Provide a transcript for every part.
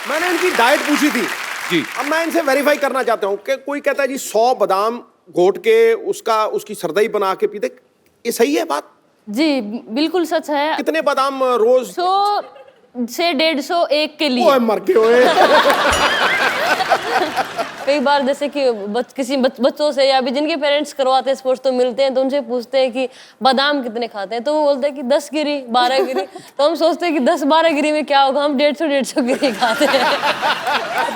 मैंने इनकी डाइट पूछी थी जी। अब मैं इनसे वेरीफाई करना चाहता हूँ कि कोई कहता है जी 100 बादाम घोट के उसकी सरदई बना के पीते, ये सही है बात? जी बिल्कुल सच है। कितने बादाम रोज? 100 से 150 एक के लिए। ओए मर के ओए। कई बार जैसे कि किसी बच्चों से या भी जिनके पेरेंट्स करवाते हैं स्पोर्ट्स तो मिलते हैं, तो उनसे पूछते हैं कि बादाम कितने खाते हैं, तो वो बोलते हैं कि 10 गिरी 12 गिरी। तो हम सोचते हैं कि 10-12 गिरी में क्या होगा, हम 150 गिरी खाते हैं।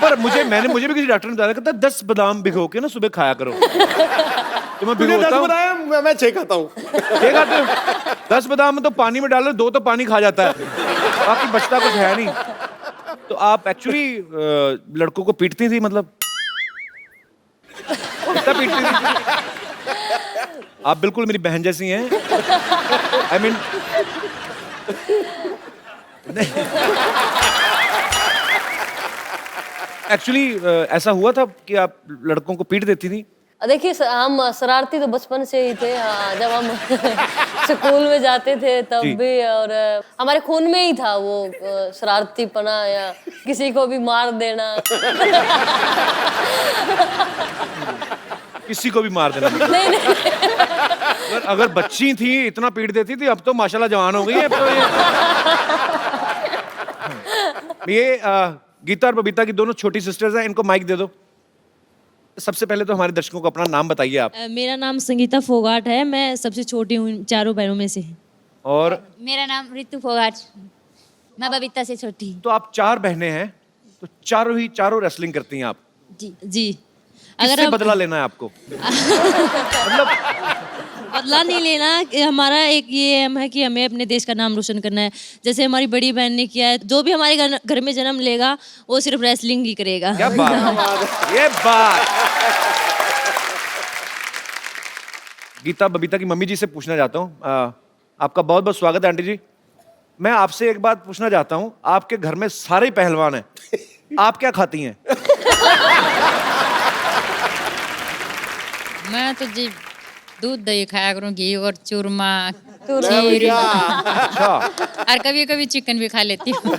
पर मुझे भी किसी डॉक्टर ने बताया, कहता 10 बादाम भिगो के ना सुबह खाया करो। तो मैं तुझे 10 भिगोता हूँ। बनाया, मैं 6 खाता हूँ। 6 खाते हो? 10 बादाम में तो पानी में डालो, 2 तो पानी खा जाता है, बाकी बचता कुछ है नहीं। तो आप एक्चुअली लड़कों को पीटती थी, मतलब कितना पीटती थी? आप बिल्कुल मेरी बहन जैसी हैं। आई मीन एक्चुअली ऐसा हुआ था कि आप लड़कों को पीट देती थी? देखिए हम शरारती तो बचपन से ही थे। जब हम स्कूल में जाते थे तब जी। भी, और हमारे खून में ही था वो शरारतीपना या किसी को भी मार देना। किसी को भी मार देना? नहीं नहीं। अगर बच्ची थी इतना पीट देती थी, अब तो माशाल्लाह जवान हो गई है। अब तो ये गीता और बबीता की दोनों छोटी सिस्टर्स हैं, इनको माइक दे दो। सबसे पहले तो हमारे दर्शकों को अपना नाम बताइए आप। मेरा नाम संगीता फोगाट है, मैं सबसे छोटी हूँ चारों बहनों में से। और मेरा नाम रितु फोगाट, मैं बबीता से छोटी। तो आप 4 बहनें हैं, तो चारों रेसलिंग करती हैं आप? जी। किससे बदला लेना है आपको? मतलब बदला नहीं लेना, हमारा एक ये एम है कि हमें अपने देश का नाम रोशन करना है। जैसे हमारी बड़ी बहन ने किया है, जो भी हमारे घर में जन्म लेगा वो सिर्फ रेसलिंग ही करेगा। क्या बात है, ये बात। गीता बबीता की मम्मी जी से पूछना चाहता हूँ, आपका बहुत बहुत स्वागत है आंटी जी। मैं आपसे एक बात पूछना चाहता हूँ, आपके घर में सारे ही पहलवान हैं, आप क्या खाती हैं? मैं तो जी दूध दही खाया करूँ, घी और चूरमा, ले खीर, अच्छा। और कभी कभी चिकन भी खा लेती हूँ।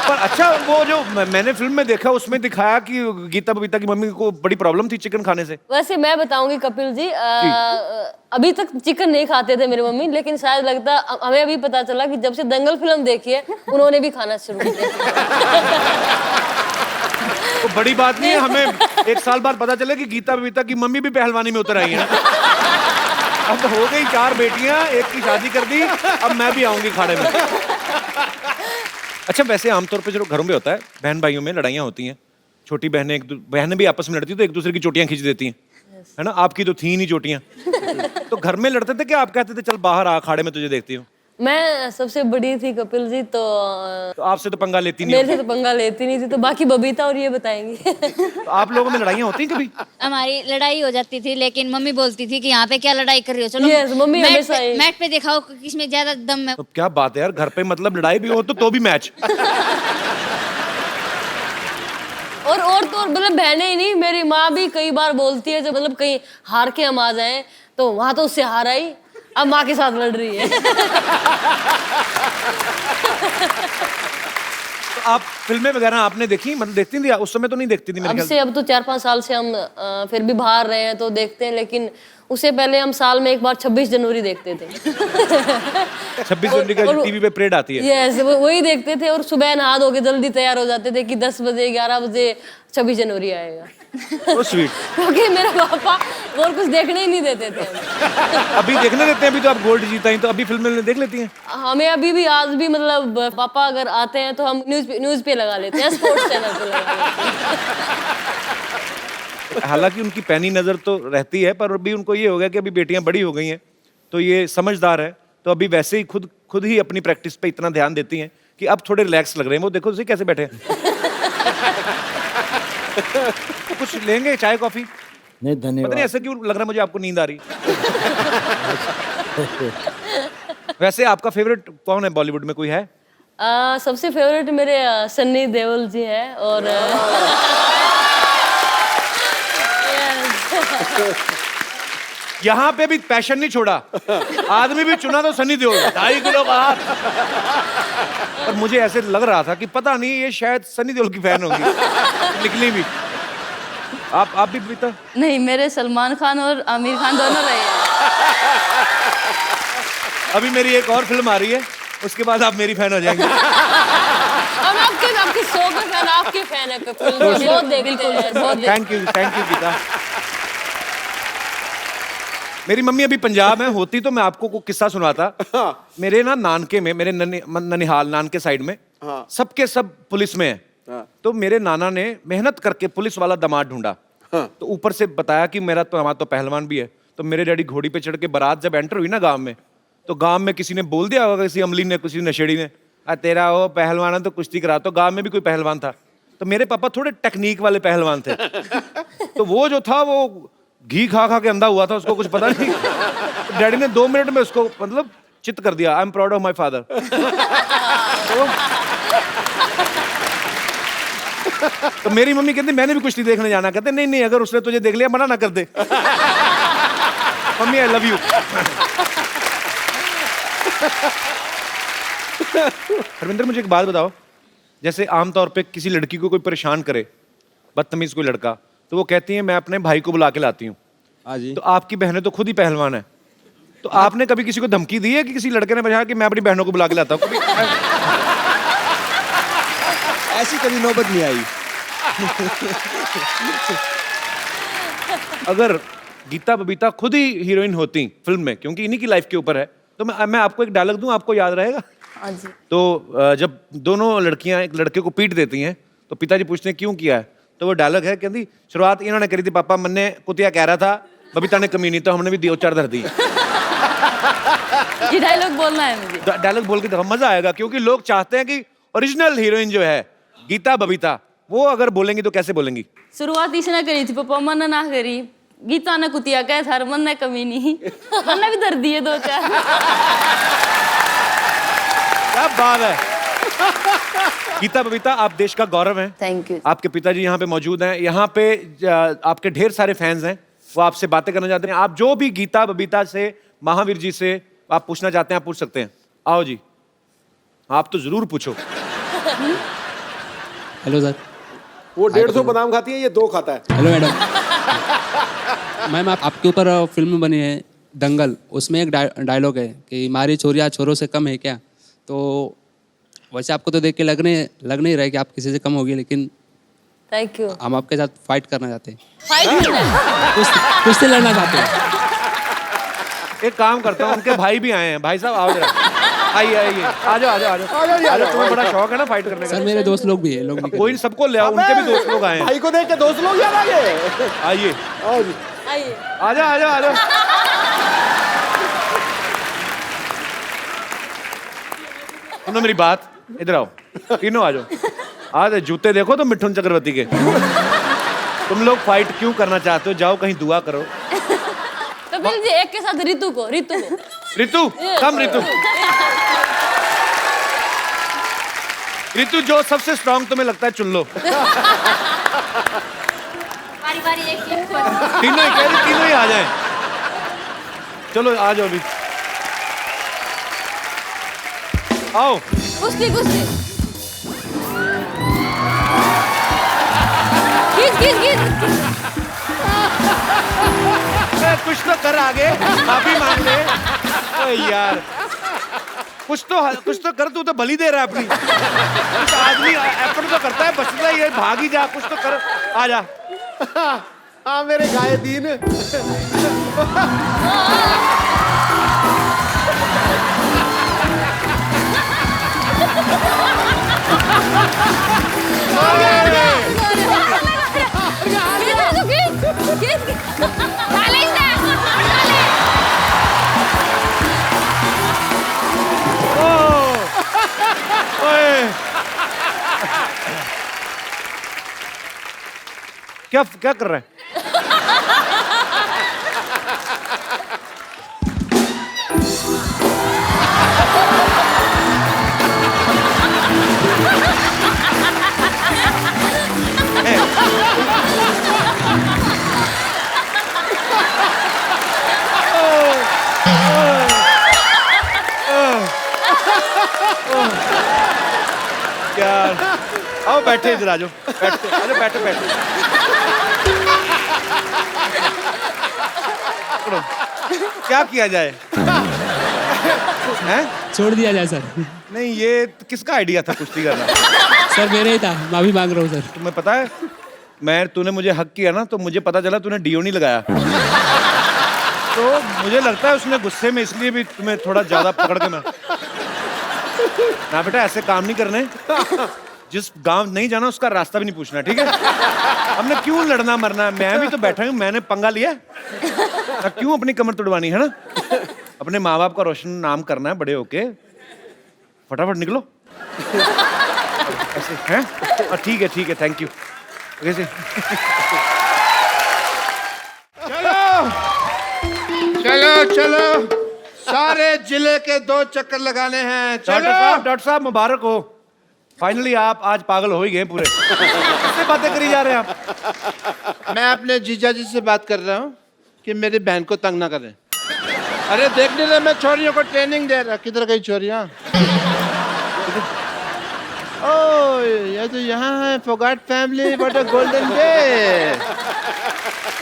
पर अच्छा, वो जो मैंने फिल्म में देखा उसमें दिखाया कि गीता बबीता की मम्मी को बड़ी प्रॉब्लम थी चिकन खाने से। वैसे मैं बताऊंगी कपिल जी, अभी तक चिकन नहीं खाते थे मेरी मम्मी, लेकिन शायद लगता हमें अभी पता चला कि जब से दंगल फिल्म देखी है उन्होंने भी खाना शुरू कर दिया। तो बड़ी बात नहीं है, हमें 1 साल बाद पता चले कि गीता बबीता की मम्मी भी पहलवानी में उतर आई है। अब हो गई 4 बेटियां, एक की शादी कर दी, अब मैं भी आऊंगी खाड़े में। अच्छा, वैसे आमतौर पे जो घरों में होता है, बहन भाइयों में लड़ाइयाँ होती हैं, छोटी बहनें भी आपस में लड़ती तो एक दूसरे की चोटियां खींच देती हैं, है ना? आपकी तो थी नहीं चोटियां। तो घर में लड़ते थे कि आप कहते थे चल बाहर आ, खाड़े में तुझे देखती हूँ? मैं सबसे बड़ी थी कपिल जी, तो आपसे तो पंगा लेती नहीं मेरे से होगी। तो पंगा लेती नहीं थी, तो बाकी बबीता और ये बताएंगी। तो आप लोगों में लड़ाइयाँ होती हैं कभी? हमारी लड़ाई हो जाती थी, लेकिन मम्मी बोलती थी कि यहाँ पे क्या लड़ाई कर रही हो, चलो Yes, मम्मी हमेशा ही। मैट पे दिखाओ किसमें ज्यादा दम है। तो क्या बात है यार, घर पे मतलब लड़ाई भी हो तो भी मैच। और तो और मतलब बहनें ही नहीं, मेरी माँ भी कई बार बोलती है, जब मतलब कहीं हार के हम आ जाएं तो वहां तो उससे हार आई, अब माँ के साथ लड़ रही है। तो आप फिल्में वगैरह आपने देखी, मतलब देखती थी? उस समय तो नहीं देखती थी मेरे ख्याल से। अब तो 4-5 साल से हम फिर भी बाहर रहे हैं तो देखते हैं, लेकिन उससे पहले हम साल में एक बार 26 जनवरी देखते थे। 26 जनवरी का टीवी पे परेड आती है। यस, वही देखते थे, और सुबह नहा धो के जल्दी तैयार हो जाते थे कि 10 बजे 11 बजे 26 जनवरी आएगा। तो स्वीट। क्योंकि मेरे पापा और कुछ देखने ही नहीं देते थे हमें। अभी देखने देते हैं, अभी तो आप गोल्ड जीता ही, तो अभी फिल्में देख लेती हैं? हमें अभी भी आज भी मतलब पापा अगर आते हैं तो हम न्यूज पे लगा लेते हैं, स्पोर्ट्स चैनल पे लगा लेते हैं। हालांकि उनकी पैनी नजर तो रहती है, पर अभी उनको ये हो गया कि अभी बेटियां बड़ी हो गई हैं, तो ये समझदार है, तो अभी वैसे ही खुद ही अपनी प्रैक्टिस पे इतना ध्यान देती हैं कि अब थोड़े रिलैक्स लग रहे हैं। वो देखो कैसे बैठे हैं। तो कुछ लेंगे, चाय कॉफी? नहीं पता नहीं धन्यवाद। ऐसा क्यों लग रहा है मुझे आपको नींद आ रही। वैसे आपका फेवरेट कौन है बॉलीवुड में, कोई है? सबसे फेवरेट मेरे सन्नी देओल जी है, और यहाँ पे भी पैशन नहीं छोड़ा, आदमी भी चुना तो सनी देओल, 2.5 किलो का हाथ। और मुझे ऐसे लग रहा था कि पता नहीं ये शायद सनी देओल की फैन होगी, निकली भी। आप भी पीता? नहीं, मेरे सलमान खान और आमिर खान दोनों रहे हैं। अभी मेरी एक और फिल्म आ रही है, उसके बाद आप मेरी फैन हो जाएंगे। हम आपके शो के फैन, आपके फैन है, बहुत देखते हैं, बहुत थैंक यू गीता। मेरी मम्मी अभी पंजाब में होती तो मैं आपको को किस्सा सुनाता। मेरे ना नानके में, मेरे ननिहाल नानके साइड में सबके सब पुलिस में है। तो मेरे नाना ने मेहनत करके पुलिस वाला दामाद ढूंढा। तो ऊपर से बताया कि मेरा तो हमारा तो पहलवान भी है। तो मेरे डैडी घोड़ी पे चढ़ के बारात जब एंटर हुई ना गांव में, तो गांव में किसी ने बोल दिया होगा, किसी अमली ने, किसी नशेड़ी ने, तेरा वो पहलवान है तो कुश्ती करा। तो गांव में भी कोई पहलवान था। तो मेरे पापा थोड़े टेक्निक वाले पहलवान थे। तो वो जो था वो घी खा खा के अंधा हुआ था, उसको कुछ पता नहीं। डैडी ने 2 मिनट में उसको मतलब चित कर दिया। I am proud of my father. तो मेरी मम्मी कहती मैंने भी कुश्ती देखने जाना। कहते नहीं नहीं, अगर उसने तुझे देख लिया मना ना कर दे। Mummy I love you. Harvinder मुझे एक बात बताओ, जैसे आमतौर पे किसी लड़की को कोई परेशान करे, बदतमीज कोई लड़का, तो वो कहती है मैं अपने भाई को बुला के लाती हूँ। हाँ जी। तो आपकी बहनें तो खुद ही पहलवान है, तो आपने कभी किसी को धमकी दी है कि किसी लड़के ने बताया कि मैं अपनी बहनों को बुला के लाता हूँ? कभी ऐसी कभी नौबत नहीं आई। अगर गीता बबीता खुद ही हीरोइन होती फिल्म में, क्योंकि इन्हीं की लाइफ के ऊपर है, तो मैं आपको एक डायलॉग दूं, आपको याद रहेगा? हाँ जी। तो जब दोनों लड़कियां एक लड़के को पीट देती हैं, तो पिताजी पूछते हैं क्यों किया है? तो वो डायलॉग है, कहती शुरुआत इन्होंने करी थी पापा, मन्ने कुतिया कह रहा था, बबीता ने कमीनी, तो हमने भी 2-4 धर दी। ये डायलॉग बोलना है मुझे। डायलॉग बोल के देखो, मजा आएगा, क्योंकि लोग चाहते हैं कि ओरिजिनल हीरोइन जो है गीता बबीता, वो अगर बोलेंगी तो कैसे बोलेंगी? शुरुआत इसने करी थी पापा, मन ना करी, गीता ने कुतिया कह था, मन ने कमी नहीं, मैंने भी धर दिए 2-4। क्या बात है। गीता बबीता, आप देश का गौरव हैं। Thank you. आपके पिताजी यहाँ पे मौजूद हैं। यहाँ पे आपके ढेर सारे फैंस हैं, वो आपसे बातें करना चाहते हैं। आप जो भी गीता बबीता से, महावीर जी से आप पूछना चाहते हैं, आप पूछ सकते हैं। आओ जी, आप तो जरूर पूछो। Hello sir. वो 150 बादाम खाती है, ये 2 खाता है। Hello madam. मैम आपके ऊपर फिल्म बनी है दंगल, उसमें एक डायलॉग है कि मारी चोरियां छोरों से कम है क्या। तो वैसे आपको तो देख के लग नहीं रहा है कि आप किसी से कम होगी, लेकिन थैंक यू। हम आपके साथ फाइट करना चाहते हैं, फाइट करना है। कुश्ती लड़ना चाहते हैं। एक काम करता हूँ, उनके भाई भी आए हैं। भाई साहब आओ जरा, आइए आइए, आ जाओ आ जाओ आ जाओ। तुम्हें बड़ा शौक है ना फाइट करने का? सर मेरे दोस्त लोग भी हैं, लोग भी कोई नहीं, सबको ले आओ, उनके भी दोस्त लोग आए हैं। भाई को देख के दोस्त लोग याद आ गए। आइए, आओ जी। आइए। आ जाओ आ जाओ आ जाओ। सुनो मेरी बात, इधर आओ, तीनों आ जाओ। आज जूते देखो तो मिठुन चक्रवर्ती के। तुम लोग फाइट क्यों करना चाहते हो? जाओ कहीं दुआ करो। कपिल जी, एक के साथ रितु को। रितु कम, रितु जो सबसे स्ट्रांग तुम्हें लगता है चुन लो। बारी बारी एक तीनों ही कह रही, तीनों ही आ जाएं। चलो आ जाओ अभी, आओ। कुश्ती कुश्ती। खींच। कुछ तो कर आगे, माफी मांग ले। ओए यार, कुछ तो कर, तू तो बलि दे रहा है अपनी। कुछ आदमी एफर्ट तो करता है, बचता ही है, भाग ही जा, कुछ तो कर, आ जा। हाँ मेरे गाये दीन। क्या कर रहा है? आओ बैठे इधर आ जाओ, बैठते, अरे बैठो बैठो। पकड़ो। क्या किया जाए? हैं? छोड़ दिया जाए सर। नहीं, ये किसका आइडिया था कुश्ती करना? सर मेरे ही था, माफी मांग रहा हूँ सर। तुम्हें पता है, तूने मुझे हक किया ना, तो मुझे पता चला तूने डीओ नहीं लगाया। तो मुझे लगता है उसने गुस्से में इसलिए भी तुम्हें थोड़ा ज्यादा पकड़ के ना बेटा, ऐसे काम नहीं करने। जिस गांव नहीं जाना उसका रास्ता भी नहीं पूछना, ठीक है? हमने क्यों लड़ना मरना? मैं भी तो बैठा हूँ, मैंने पंगा लिया। ना क्यों अपनी कमर तोड़वानी है ना? अपने माँ बाप का रोशन नाम करना है बड़े होके। फटाफट निकलो। ऐसे हैं? ठीक है, थैंक यू। कैसे? चलो सारे जिले के 2 चक्कर लगाने हैं। चलो डॉक्टर साहब मुबारक हो, फाइनली आप आज पागल हो ही गए पूरे। किससे बातें करी जा रहे हैं आप? मैं अपने जीजा जी से बात कर रहा हूँ कि मेरी बहन को तंग ना करें। अरे देखने दे, मैं छोरियों को ट्रेनिंग दे रहा। किधर गई छोरियाँ? ओह, ये तो यहाँ है Phogat family. What a golden day.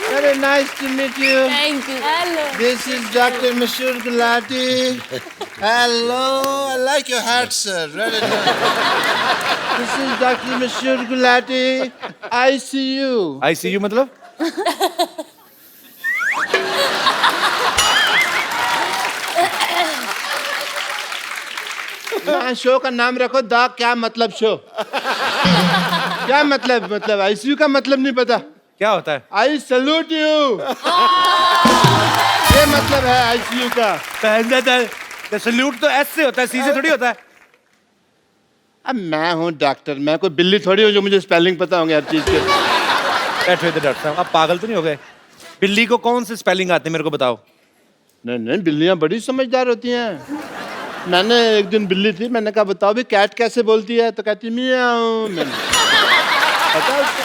Very nice to meet you. Thank you. Hello. This is Dr. Mashur Gulati. Hello, I like your hat, sir. Really nice. This is Dr. Mashur Gulati. ICU. ICU मतलब? Show का नाम रखो the क्या मतलब show. क्या मतलब ICU का मतलब नहीं पता? क्या होता है? I salute you. ये मतलब है आईसीयू का। सल्यूट तो एस से होता है, सी से थोड़ी होता है। अब मैं हूँ डॉक्टर, मैं कोई बिल्ली थोड़ी हूँ जो मुझे स्पेलिंग पता होंगे हर चीज के। बैठो इधर डॉक्टर साहब, आप पागल तो नहीं हो गए? बिल्ली को कौन से स्पेलिंग आते हैं मेरे को बताओ। नहीं, बिल्लियाँ बड़ी समझदार होती हैं। मैंने एक दिन बिल्ली थी, मैंने कहा बताओ भी कैट कैसे बोलती है, तो कहती मियाऊ। मैंने पता उसको।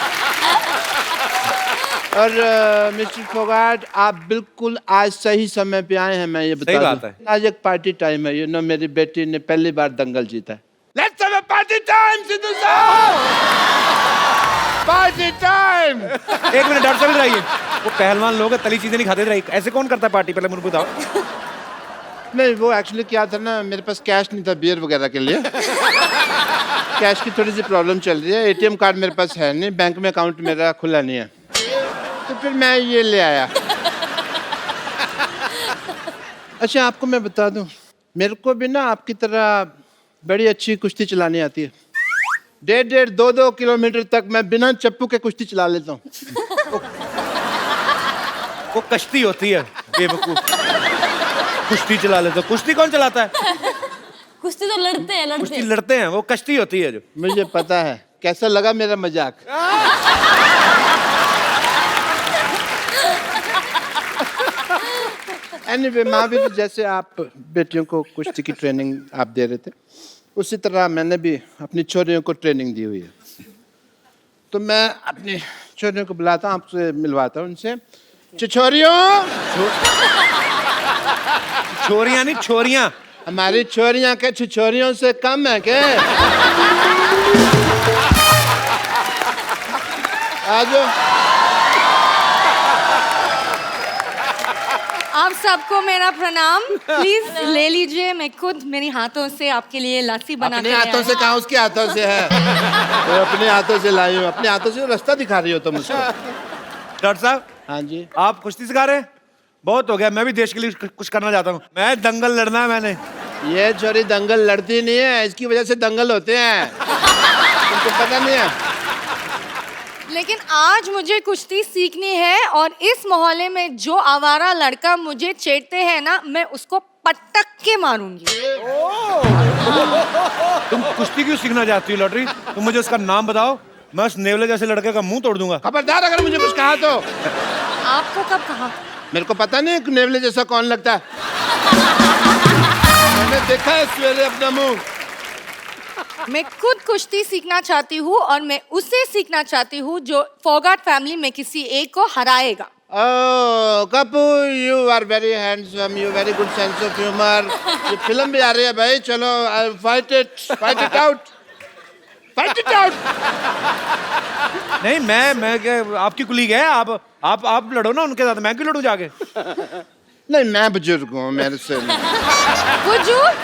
और मिस्टर फोगाट, आप बिल्कुल आज सही समय पे आए हैं। मैं ये बता दूं, आज एक पार्टी टाइम है। मेरी बेटी ने पहली बार दंगल जीता है। Let's have a party time Sidhu साहब। Party time. एक मिनट डॉक्टर साहब, इधर आइए। वो पहलवान लोग हैं, तली चीजें नहीं खाते। इधर ऐसे कौन करता है पार्टी? पहले मुझे बताओ। नहीं, वो एक्चुअली क्या था ना, मेरे पास कैश नहीं था बियर वगैरह के लिए। कैश की थोड़ी सी प्रॉब्लम चल रही है। एटीएम कार्ड मेरे पास है नहीं, बैंक में अकाउंट मेरा खुला नहीं है, तो फिर मैं ये ले आया। अच्छा, आपको मैं बता दूं, मेरे को भी ना आपकी तरह बड़ी अच्छी कुश्ती चलानी आती है। 1.5, 2 किलोमीटर तक मैं बिना चप्पू के कुश्ती चला लेता हूँ। वो कश्ती होती है बेवकूफ। कुश्ती चला लेते। कुश्ती कौन चलाता है? कुश्ती तो लड़ते हैं। कुश्ती लड़ते हैं, वो कश्ती होती है जो। मुझे पता है। कैसा लगा मेरा मजाक? एनीवे, माँ भी जैसे आप बेटियों को कुश्ती की ट्रेनिंग आप दे रहे थे, उसी तरह मैंने भी अपनी छोरियों को ट्रेनिंग दी हुई है। तो मैं अपनी छोरियों को बुलाता हूँ, आपसे मिलवाता हूँ उनसे। छोरियों, छोरियां नहीं, छोरियां। हमारी छोरियां के छोरियों से कम है क्या? आजो। आप सबको मेरा प्रणाम। प्लीज ले लीजिए, मैं खुद मेरे हाथों से आपके लिए लस्सी बना अपने हाथों से कहा, उसके हाथों से है। तो अपने हाथों से लाई हूँ, अपने हाथों से रास्ता दिखा रही हो तुम मुझको। डॉक्टर साहब। हाँ जी। आप कुश्ती सिखा रहे हैं? बहुत हो गया, मैं भी देश के लिए कुछ करना चाहता हूँ। मैं दंगल लड़ना है मैंने। ये छोरी दंगल लड़ती नहीं है, इसकी वजह से दंगल होते हैं। तुमको पता नहीं है? लेकिन आज मुझे कुश्ती सीखनी है, और इस मोहल्ले में जो आवारा लड़का मुझे छेड़ते हैं ना, मैं उसको पटक के मारूंगी। तुम कुश्ती क्यों सीखना चाहती हो लॉटरी? तुम मुझे उसका नाम बताओ, मैं उस नेवले जैसे लड़के का मुंह तोड़ दूंगा। खबरदार अगर मुझे कुछ कहा तो। आपको कब कहा? मेरे को पता नहीं नेवले जैसा कौन लगता है। मैंने देखा है सवेरे अपना मुंह। मैं खुद कुश्ती सीखना चाहती हूँ, और मैं उससे सीखना चाहती हूँ जो फोगाट फैमिली में किसी एक को हराएगा। Oh, Kapoor, you are very handsome. You very good sense of humor. ये फिल्म भी आ रही है भाई, चलो fight it out. Fight it out. नहीं मैं क्या, आपकी कुलीग है, आप लड़ो ना उनके साथ, मैं क्यों लड़ूं जाके? नहीं, मैं बुजुर्ग हूँ, मेरे से बुजुर्ग,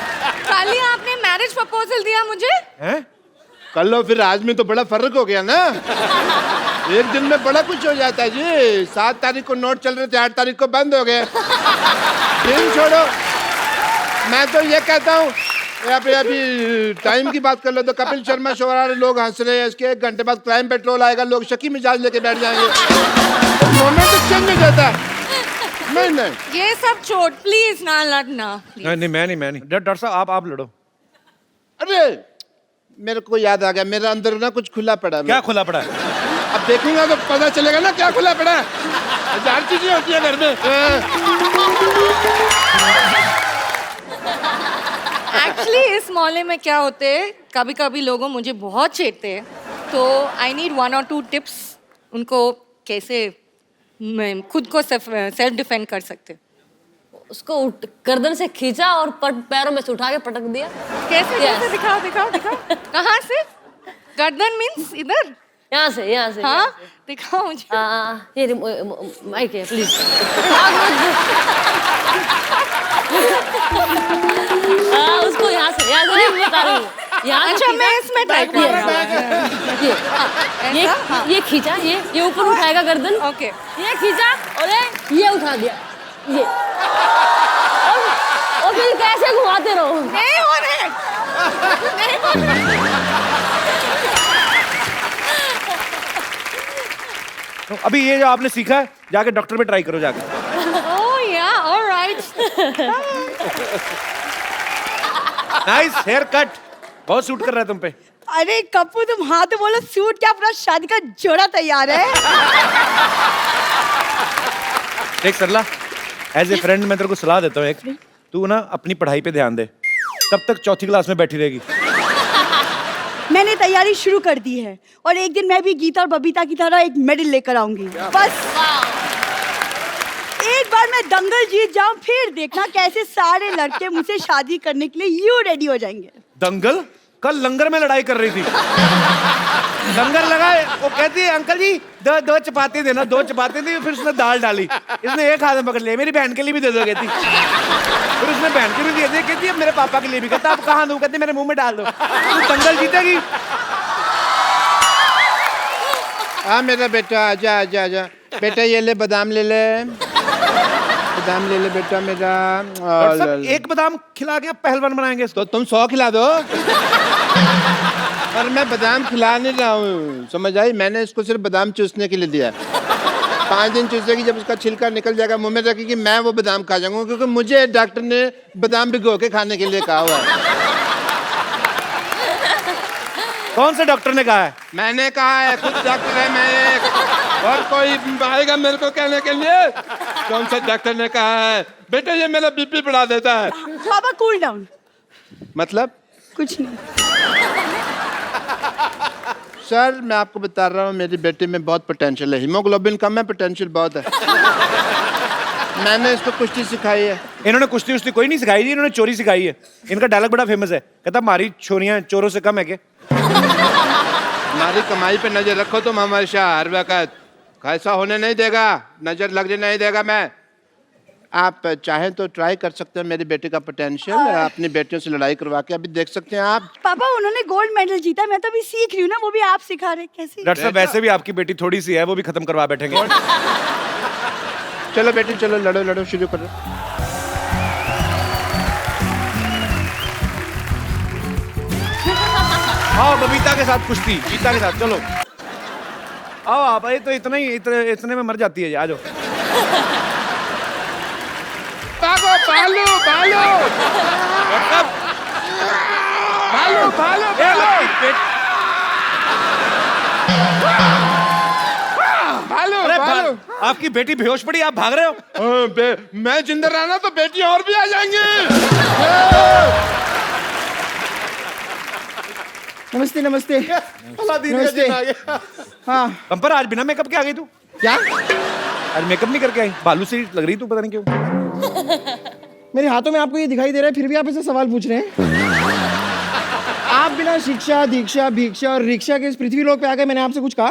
कल ही आपने मैरिज प्रपोजल दिया मुझे। हैं? कल लो, फिर आज में तो बड़ा फर्क हो गया ना। एक दिन में बड़ा कुछ हो जाता है जी। 7 तारीख को नोट चल रहे थे, 8 तारीख को बंद हो गए। दिन छोड़ो, मैं तो ये कहता हूँ अभी टाइम की बात कर लो तो कपिल शर्मा शो आ रहे, लोग हंस रहे हैं, इसके 1 घंटे बाद क्राइम पेट्रोल आएगा, लोग शकी मिजाज लेके बैठ जाएंगे। मोमेंट चेंज हो जाता है। नहीं ये सब छोड़, प्लीज ना लड़ना। नहीं मैं नहीं। डॉक्टर साहब आप लड़ो। अरे मेरे को याद आ गया, मेरा अंदर ना कुछ खुला पड़ा है। क्या खुला पड़ा है? अब देखूंगा तो पता चलेगा ना क्या खुला पड़ा है। 1000 चीजें होती है घर में। एक्चुअली इस मोहल्ले में क्या होते है, कभी कभी लोगों मुझे बहुत छेड़ते हैं, तो आई नीड 1 or 2 टिप्स उनको कैसे मैं खुद को सेल्फ डिफेंड कर सकते। उसको गर्दन से खींचा और पैरों में से उठा के पटक दिया। कैसे कैसे दिखाओ दिखाओ दिखाओ। कहाँ से? गर्दन मीन्स इधर? यहाँ से हाँ दिखाओ मुझे। ये माइक है प्लीज। उसको यहाँ से नहीं बता रही हूँ। यहाँ अच्छा मैं इसमें ट्राई ये खींचा, ये ऊपर उठाएगा गर्दन। ओके, ये खींचा और ये उठा दिया, ये और फिर कैसे घुमाते रहो। नहीं हो रहे, नहीं हो रहे। तो अभी ये जो आपने सीखा है जाके डॉक्टर पे ट्राई करो जाके। ओह या, ऑलराइट। नाइस हेयर कट, बहुत सूट कर रहा है तुम पे। अरे कप्पू तुम हाँ तो बोलो, सूट क्या पूरा शादी का जोड़ा तैयार है। देख सरला, एज ए फ्रेंड मैं तेरे को सलाह देता हूँ एक, तू ना अपनी पढ़ाई पे ध्यान दे। कब तक 4थी क्लास में बैठी रहेगी? मैंने तैयारी शुरू कर दी है और एक दिन मैं भी गीता और बबीता की तरह एक मेडल लेकर आऊंगी। बस एक बार मैं दंगल जीत जाऊं, फिर देखना कैसे सारे लड़के मुझसे शादी करने के लिए यूं रेडी हो जाएंगे। दंगल? कल लंगर में लड़ाई कर रही थी। लंगर लगा, वो कहती है अंकल जी दो चपाती देना, 2 चपाती दी, फिर उसने दाल डाली, इसने एक हाथ में पकड़ लिया, मेरी बहन के लिए भी दे दो कहती। फिर उसने बहन के लिए दे दी, कहती है मेरे पापा के लिए भी। कहता आप कहाँ दूं? कहती मेरे मुंह में डाल दो। तो दंगल जीतेगी। हाँ मेरा बेटा, आजा आजा आजा बेटा, ये ले बादाम ले ले, बादाम ले ले बेटा मेरा। सब एक बादाम खिला के आप पहलवान बनाएंगे इसको। तो तुम 100 खिला दो। पर मैं बादाम खिला नहीं रहा हूँ, समझ आई? मैंने इसको सिर्फ बादाम चूसने के लिए दिया। 5 दिन चूसेगी, जब उसका छिलका निकल जाएगा मुंह में रखेगी, मैं वो बादाम खा जाऊंगा, क्योंकि मुझे डॉक्टर ने बादाम भिगो के खाने के लिए कहा हुआ है। कौन से डॉक्टर ने कहा है? मैंने कहा है, खुद डॉक्टर है मैं एक, और कोई आएगा मेरे को कहने के लिए? कौन सा डॉक्टर ने कहा है? बेटा ये मेरा बीपी बढ़ा देता है। पापा कूल डाउन। मतलब? कुछ नहीं सर, मैं आपको बता रहा हूँ, मेरी बेटी में बहुत पोटेंशियल है। हीमोग्लोबिन कम है, पोटेंशियल बहुत है। मैंने इसको कुश्ती सिखाई है। इन्होंने कुश्ती उश्ती कोई नहीं सिखाई जी, इन्होंने चोरी सिखाई है। इनका डायलॉग बड़ा फेमस है, कहता हमारी छोरियां चोरों से कम है क्या? हमारी कमाई पे नजर रखो तुम, हमारे शाह हर वक्त। ऐसा होने नहीं देगा, नजर लगने नहीं देगा मैं। आप चाहें तो ट्राई कर सकते हैं मेरी बेटी का पोटेंशियल, अपनी बेटियों से लड़ाई करवा के अभी देख सकते हैं आप। पापा उन्होंने गोल्ड मेडल जीता, मैं तो अभी सीख रही हूँ ना, वो भी आप सिखा रहे। कैसे? डॉक्टर साहब वैसे भी आपकी बेटी थोड़ी सी है, वो भी खत्म करवा बैठेंगे। चलो बेटी चलो, लड़ो लड़ो, शुरू करो। आओ बबीता के साथ कुश्ती, गीता के साथ, चलो आओ आप। ये तो इतने में मर जाती है, आ जाओ। भागो, भालो भालो भालो भालो भालो भालो। आपकी बेटी बेहोश पड़ी, आप भाग रहे हो? मैं जिंदा रहना तो बेटी और भी आ जाएंगी। नमस्ते नमस्ते नमस्ते। हाँ पंपर, आज बिना मेकअप के आ गई तू? क्या? आज मेकअप नहीं करके आई, बालू सी लग रही तू, पता नहीं क्यों। मेरे हाथों में आपको ये दिखाई दे रहा है, फिर भी आप ऐसे सवाल पूछ रहे हैं। आप बिना शिक्षा दीक्षा भिक्षा और रिक्शा के इस पृथ्वी लोक पे आ गए, मैंने आपसे कुछ कहा?